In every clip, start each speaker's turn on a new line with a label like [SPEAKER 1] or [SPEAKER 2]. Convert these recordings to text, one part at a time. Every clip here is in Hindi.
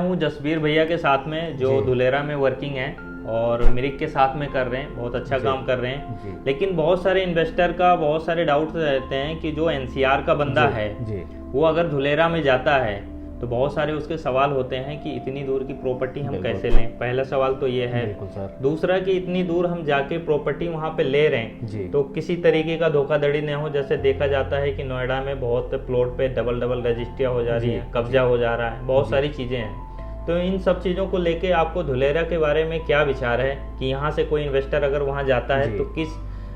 [SPEAKER 1] हूँ जसबीर भैया के साथ में जो
[SPEAKER 2] जी।
[SPEAKER 1] धुलेरा में वर्किंग है और मिरिक के साथ में कर रहे हैं, बहुत अच्छा
[SPEAKER 2] जी।
[SPEAKER 1] काम कर रहे हैं।
[SPEAKER 2] जी।
[SPEAKER 1] लेकिन बहुत सारे इन्वेस्टर का बहुत सारे डाउट्स रहते हैं कि जो एनसीआर का बंदा
[SPEAKER 2] जी।
[SPEAKER 1] है
[SPEAKER 2] जी।
[SPEAKER 1] वो अगर धुलेरा में जाता है तो बहुत सारे उसके सवाल होते हैं कि इतनी दूर की प्रॉपर्टी हम
[SPEAKER 2] बिल्कुल।
[SPEAKER 1] कैसे लें। पहला सवाल तो ये है।
[SPEAKER 2] बिल्कुल सर।
[SPEAKER 1] दूसरा कि इतनी दूर हम जाके प्रॉपर्टी वहाँ पे ले रहे
[SPEAKER 2] जी।
[SPEAKER 1] हैं तो किसी तरीके का धोखाधड़ी न हो। जैसे देखा जाता है कि नोएडा में बहुत प्लॉट पे डबल डबल रजिस्ट्रियाँ हो जा रही
[SPEAKER 2] जी।
[SPEAKER 1] हैं, कब्जा हो जा रहा है, बहुत
[SPEAKER 2] जी।
[SPEAKER 1] सारी चीज़ें हैं। तो इन सब चीज़ों को लेके आपको धुलेरा के बारे में क्या विचार है कि यहाँ से कोई इन्वेस्टर अगर वहाँ जाता है
[SPEAKER 2] जी।
[SPEAKER 1] तो किस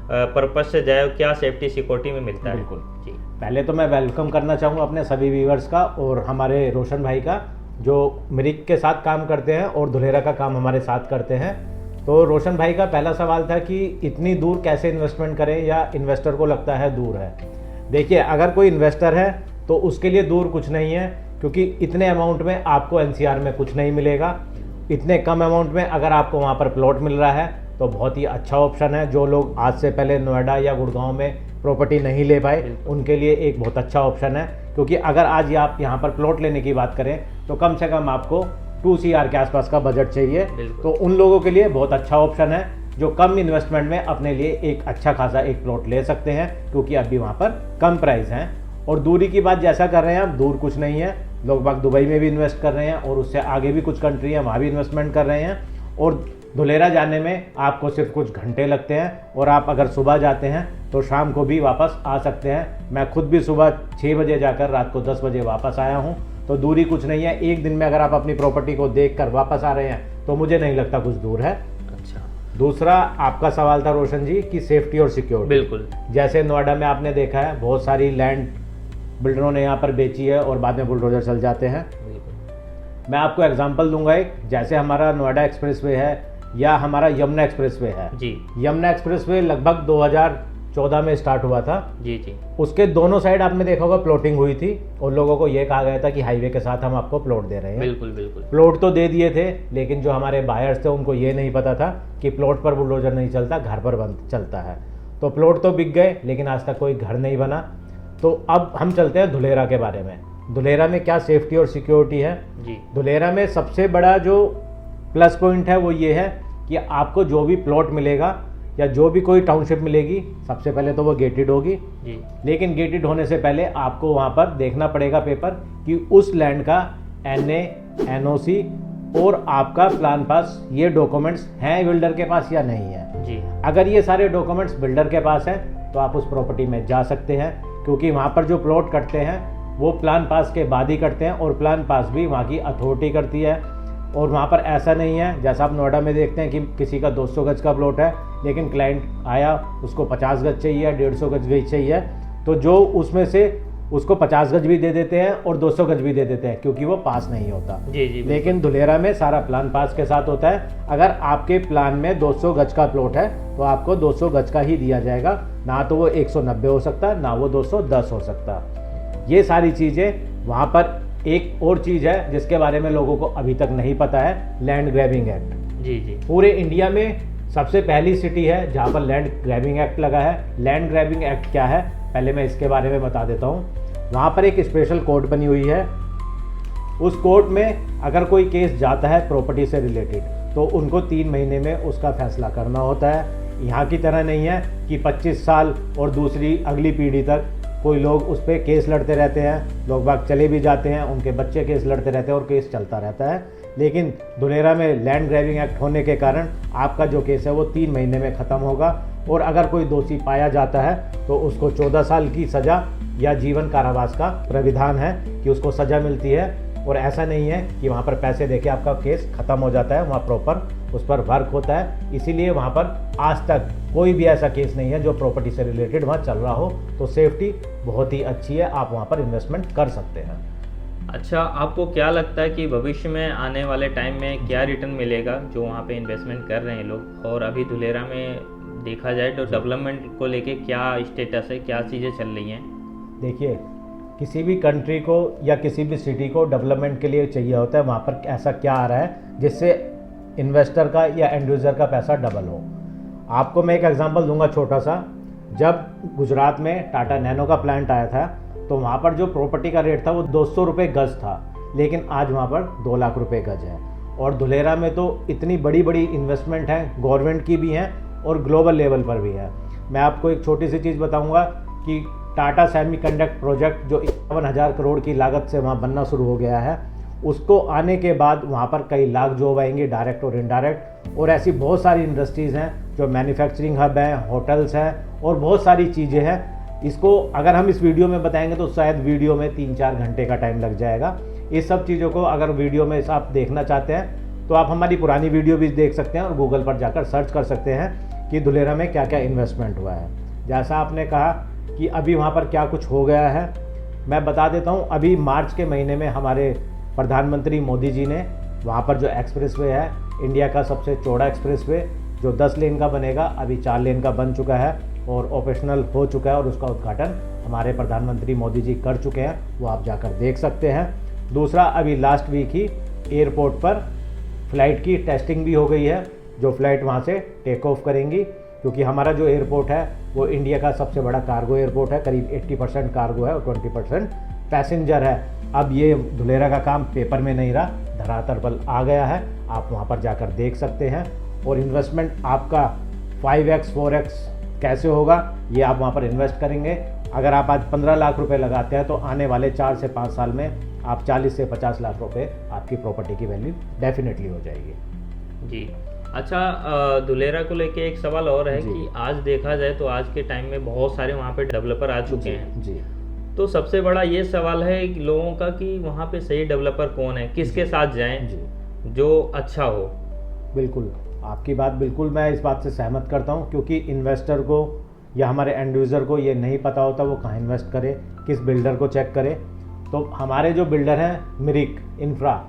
[SPEAKER 1] पर्पज से जाए, क्या सेफ्टी सिक्योरिटी में मिलता है?
[SPEAKER 2] बिल्कुल।
[SPEAKER 1] जी।
[SPEAKER 2] पहले तो मैं वेलकम करना चाहूँगा अपने सभी व्यूवर्स का और हमारे रोशन भाई का, जो मिरिक के साथ काम करते हैं और धुलेरा का काम हमारे साथ करते हैं। तो रोशन भाई का पहला सवाल था कि इतनी दूर कैसे इन्वेस्टमेंट करें या इन्वेस्टर को लगता है दूर है। देखिए, अगर कोई इन्वेस्टर है तो उसके लिए दूर कुछ नहीं है, क्योंकि इतने अमाउंट में आपको एनसीआर में कुछ नहीं मिलेगा। इतने कम अमाउंट में अगर आपको वहाँ पर प्लॉट मिल रहा है तो बहुत ही अच्छा ऑप्शन है। जो लोग आज से पहले नोएडा या गुड़गांव में प्रॉपर्टी नहीं ले पाए उनके लिए एक बहुत अच्छा ऑप्शन है, क्योंकि अगर आज आप यहाँ पर प्लॉट लेने की बात करें तो कम से कम आपको 2 CR के आसपास का बजट चाहिए। तो उन लोगों के लिए बहुत अच्छा ऑप्शन है जो कम इन्वेस्टमेंट में अपने लिए एक अच्छा खासा एक प्लॉट ले सकते हैं, क्योंकि अभी वहाँ पर कम प्राइस हैं। और दूरी की बात जैसा कर रहे हैं आप, दूर कुछ नहीं है। लोग बाग दुबई में भी इन्वेस्ट कर रहे हैं और उससे आगे भी कुछ कंट्री है वहाँ भी इन्वेस्टमेंट कर रहे हैं। और धुलेरा जाने में आपको सिर्फ कुछ घंटे लगते हैं और आप अगर सुबह जाते हैं तो शाम को भी वापस आ सकते हैं। मैं खुद भी सुबह 6 बजे जाकर रात को 10 बजे वापस आया हूँ। तो दूरी कुछ नहीं है। एक दिन में अगर आप अपनी प्रॉपर्टी को देख कर वापस आ रहे हैं तो मुझे नहीं लगता कुछ दूर है।
[SPEAKER 1] अच्छा।
[SPEAKER 2] दूसरा आपका सवाल था रोशन जी कि सेफ्टी और सिक्योरिटी।
[SPEAKER 1] बिल्कुल।
[SPEAKER 2] जैसे नोएडा में आपने देखा है बहुत सारी लैंड बिल्डरों ने यहाँ पर बेची है और बाद में बुलडोजर चल जाते हैं। मैं आपको एग्जांपल दूंगा एक, जैसे हमारा नोएडा एक्सप्रेसवे है या हमारा यमुना एक्सप्रेसवे है।
[SPEAKER 1] जी।
[SPEAKER 2] यमुना एक्सप्रेसवे लगभग 2014 में स्टार्ट हुआ था।
[SPEAKER 1] जी जी।
[SPEAKER 2] उसके दोनों साइड आपने देखा होगा प्लॉटिंग हुई थी और लोगों को ये कहा गया था कि हाईवे के साथ हम आपको प्लॉट दे रहे हैं।
[SPEAKER 1] बिल्कुल बिल्कुल।
[SPEAKER 2] प्लॉट तो दे दिए थे, लेकिन जो हमारे बायर्स थे उनको ये नहीं पता था कि प्लॉट पर बुलडोजर नहीं चलता, घर पर चलता है। तो प्लॉट तो बिक गए लेकिन आज तक कोई घर नहीं बना। तो अब हम चलते हैं धुलेरा के बारे में। धुलेरा में क्या सेफ्टी और सिक्योरिटी है
[SPEAKER 1] जी।
[SPEAKER 2] धुलेरा में सबसे बड़ा जो प्लस पॉइंट है वो ये है कि आपको जो भी प्लॉट मिलेगा या जो भी कोई टाउनशिप मिलेगी, सबसे पहले तो वो गेटेड होगी।
[SPEAKER 1] जी।
[SPEAKER 2] लेकिन गेटेड होने से पहले आपको वहाँ पर देखना पड़ेगा पेपर कि उस लैंड का NA, NOC और आपका प्लान पास, ये डॉक्यूमेंट्स हैं बिल्डर के पास या नहीं है।
[SPEAKER 1] जी।
[SPEAKER 2] अगर ये सारे डॉक्यूमेंट्स बिल्डर के पास हैं तो आप उस प्रॉपर्टी में जा सकते हैं, क्योंकि वहाँ पर जो प्लॉट कटते हैं वो प्लान पास के बाद ही कटते हैं और प्लान पास भी वहाँ की अथॉरिटी करती है। और वहाँ पर ऐसा नहीं है जैसा आप नोएडा में देखते हैं कि किसी का 200 गज का प्लॉट है लेकिन क्लाइंट आया उसको 50 गज चाहिए, 150 गज भी चाहिए, तो जो उसमें से उसको 50 गज भी दे देते हैं और 200 गज भी दे देते हैं, क्योंकि वो पास नहीं होता।
[SPEAKER 1] जी जी।
[SPEAKER 2] लेकिन धुलेरा में सारा प्लान पास के साथ होता है। अगर आपके प्लान में 200 गज का प्लॉट है तो आपको 200 गज का ही दिया जाएगा, ना तो वो 190 हो सकता, ना वो 210 हो सकता। ये सारी चीज़ें वहाँ पर। एक और चीज़ है जिसके बारे में लोगों को अभी तक नहीं पता है, लैंड ग्रैबिंग एक्ट।
[SPEAKER 1] जी जी।
[SPEAKER 2] पूरे इंडिया में सबसे पहली सिटी है जहाँ पर लैंड ग्रैबिंग एक्ट लगा है। लैंड ग्रैबिंग एक्ट क्या है पहले मैं इसके बारे में बता देता हूँ। वहाँ पर एक स्पेशल कोर्ट बनी हुई है। उस कोर्ट में अगर कोई केस जाता है प्रॉपर्टी से रिलेटेड तो उनको 3 महीने में उसका फैसला करना होता है। यहाँ की तरह नहीं है कि 25 साल और दूसरी अगली पीढ़ी तक कोई लोग उस पर केस लड़ते रहते हैं। लोग बाग चले भी जाते हैं, उनके बच्चे केस लड़ते रहते हैं और केस चलता रहता है। लेकिन धुलेरा में लैंड ग्रैबिंग एक्ट होने के कारण आपका जो केस है वो 3 महीने में ख़त्म होगा। और अगर कोई दोषी पाया जाता है तो उसको 14 साल की सज़ा या जीवन कारावास का प्राविधान है कि उसको सज़ा मिलती है। और ऐसा नहीं है कि वहाँ पर पैसे देके आपका केस ख़त्म हो जाता है, वहाँ प्रॉपर उस पर वर्क होता है। इसीलिए वहाँ पर आज तक कोई भी ऐसा केस नहीं है जो प्रॉपर्टी से रिलेटेड वहाँ चल रहा हो। तो सेफ्टी बहुत ही अच्छी है, आप वहाँ पर इन्वेस्टमेंट कर सकते हैं।
[SPEAKER 1] अच्छा, आपको क्या लगता है कि भविष्य में आने वाले टाइम में क्या रिटर्न मिलेगा जो वहाँ पे इन्वेस्टमेंट कर रहे हैं लोग? और अभी धुलेरा में देखा जाए तो डेवलपमेंट को लेके क्या स्टेटस है, क्या चीज़ें चल रही हैं?
[SPEAKER 2] देखिए, किसी भी कंट्री को या किसी भी सिटी को डेवलपमेंट के लिए चाहिए होता है वहाँ पर ऐसा क्या आ रहा है जिससे इन्वेस्टर का या एंड यूज़र का पैसा डबल हो। आपको मैं एक एग्जांपल दूंगा छोटा सा। जब गुजरात में टाटा नैनो का प्लांट आया था तो वहाँ पर जो प्रॉपर्टी का रेट था वो 200 रुपये गज था। लेकिन आज वहाँ पर 2 लाख रुपए गज है। और धुलेरा में तो इतनी बड़ी बड़ी इन्वेस्टमेंट है, गवर्नमेंट की भी हैं और ग्लोबल लेवल पर भी है। मैं आपको एक छोटी सी चीज़ बताऊंगा कि टाटा सेमीकंडक्टर प्रोजेक्ट जो 51,000 करोड़ की लागत से वहाँ बनना शुरू हो गया है, उसको आने के बाद वहाँ पर कई लाख जॉब आएंगे, डायरेक्ट और इनडायरेक्ट। और ऐसी बहुत सारी इंडस्ट्रीज़ हैं जो मैन्युफैक्चरिंग हब हैं, होटल्स हैं और बहुत सारी चीज़ें हैं। इसको अगर हम इस वीडियो में बताएंगे तो शायद वीडियो में 3-4 घंटे का टाइम लग जाएगा। इस सब चीज़ों को अगर वीडियो में आप देखना चाहते हैं तो आप हमारी पुरानी वीडियो भी देख सकते हैं और गूगल पर जाकर सर्च कर सकते हैं कि धुलेरा में क्या क्या इन्वेस्टमेंट हुआ है। जैसा आपने कहा कि अभी वहाँ पर क्या कुछ हो गया है, मैं बता देता हूँ। अभी मार्च के महीने में हमारे प्रधानमंत्री मोदी जी ने वहाँ पर जो एक्सप्रेसवे है, इंडिया का सबसे चौड़ा एक्सप्रेसवे जो 10 लेन का बनेगा, अभी 4 लेन का बन चुका है और ऑपरेशनल हो चुका है और उसका उद्घाटन हमारे प्रधानमंत्री मोदी जी कर चुके हैं, वो आप जाकर देख सकते हैं। दूसरा, अभी लास्ट वीक ही एयरपोर्ट पर फ़्लाइट की टेस्टिंग भी हो गई है, जो फ़्लाइट वहाँ से टेक ऑफ करेंगी, क्योंकि हमारा जो एयरपोर्ट है वो इंडिया का सबसे बड़ा कार्गो एयरपोर्ट है। करीब 80% कार्गो है और 20% पैसेंजर है। अब ये धुलेरा का काम पेपर में नहीं रहा, धरातल पर आ गया है, आप वहाँ पर जाकर देख सकते हैं। और इन्वेस्टमेंट आपका 5x 4x कैसे होगा, ये आप वहाँ पर इन्वेस्ट करेंगे। अगर आप आज 15 लाख रुपए लगाते हैं तो आने वाले 4 से 5 साल में आप 40 से 50 लाख रुपए आपकी प्रॉपर्टी की वैल्यू डेफिनेटली हो जाएगी।
[SPEAKER 1] जी अच्छा, धुलेरा को लेके एक सवाल और है कि आज देखा जाए तो आज के टाइम में बहुत सारे वहाँ पे डेवलपर आ चुके हैं
[SPEAKER 2] जी।
[SPEAKER 1] तो सबसे बड़ा ये सवाल है कि लोगों का कि वहाँ पे सही डेवलपर कौन है, किसके साथ जाएं जो अच्छा हो।
[SPEAKER 2] बिल्कुल, आपकी बात बिल्कुल मैं इस बात से सहमत करता हूँ, क्योंकि इन्वेस्टर को या हमारे एंड यूज़र को ये नहीं पता होता वो कहाँ इन्वेस्ट करे, किस बिल्डर को चेक करे। तो हमारे जो बिल्डर हैं मिरिक इंफ्रा,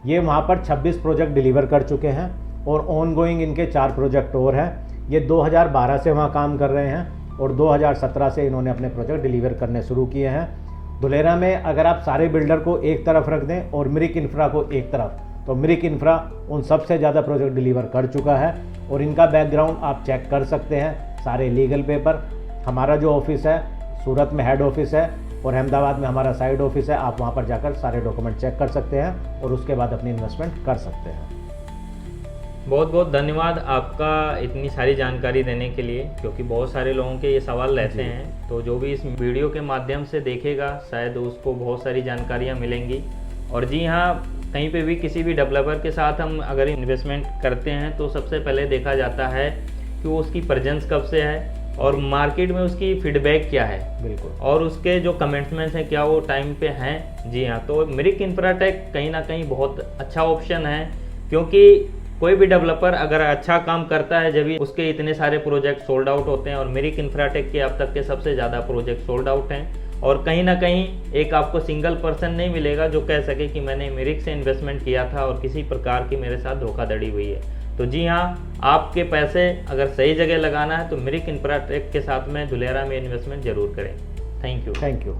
[SPEAKER 2] ये वहाँ पर 26 प्रोजेक्ट डिलीवर कर चुके हैं और ऑन गोइंग इनके 4 प्रोजेक्ट और हैं। ये 2012 से वहाँ काम कर रहे हैं और 2017 से इन्होंने अपने प्रोजेक्ट डिलीवर करने शुरू किए हैं। धुलेरा में अगर आप सारे बिल्डर को एक तरफ रख दें और मिरिक इंफ्रा को एक तरफ, तो मिरिक इंफ्रा उन सबसे ज़्यादा प्रोजेक्ट डिलीवर कर चुका है और इनका बैकग्राउंड आप चेक कर सकते हैं, सारे लीगल पेपर। हमारा जो ऑफिस है सूरत में हेड ऑफिस है और अहमदाबाद में हमारा साइड ऑफिस है, आप वहाँ पर जाकर सारे डॉक्यूमेंट चेक कर सकते हैं और उसके बाद अपनी इन्वेस्टमेंट कर सकते हैं।
[SPEAKER 1] बहुत बहुत धन्यवाद आपका इतनी सारी जानकारी देने के लिए, क्योंकि बहुत सारे लोगों के ये सवाल रहते हैं। तो जो भी इस वीडियो के माध्यम से देखेगा शायद उसको बहुत सारी जानकारियाँ मिलेंगी। और जी हाँ, कहीं पे भी किसी भी डेवलपर के साथ हम अगर इन्वेस्टमेंट करते हैं तो सबसे पहले देखा जाता है कि वो उसकी प्रेजेंस कब से है और मार्केट में उसकी फीडबैक क्या है।
[SPEAKER 2] बिल्कुल।
[SPEAKER 1] और उसके जो कमेंट्समेंट्स हैं क्या वो टाइम पे हैं। जी हाँ, तो मिरिक इंफ्राटेक कहीं ना कहीं बहुत अच्छा ऑप्शन है, क्योंकि कोई भी डेवलपर अगर अच्छा काम करता है जब भी उसके इतने सारे प्रोजेक्ट सोल्ड आउट होते हैं और मिरिक इंफ्राटेक के अब तक के सबसे ज़्यादा प्रोजेक्ट सोल्ड आउट हैं। और कहीं ना कहीं एक आपको सिंगल पर्सन नहीं मिलेगा जो कह सके कि मैंने मिरिक से इन्वेस्टमेंट किया था और किसी प्रकार की मेरे साथ धोखाधड़ी हुई है। तो जी हाँ, आपके पैसे अगर सही जगह लगाना है तो मिरिक इंफ्राटेक के साथ में धुलेरा में इन्वेस्टमेंट जरूर करें। Thank you.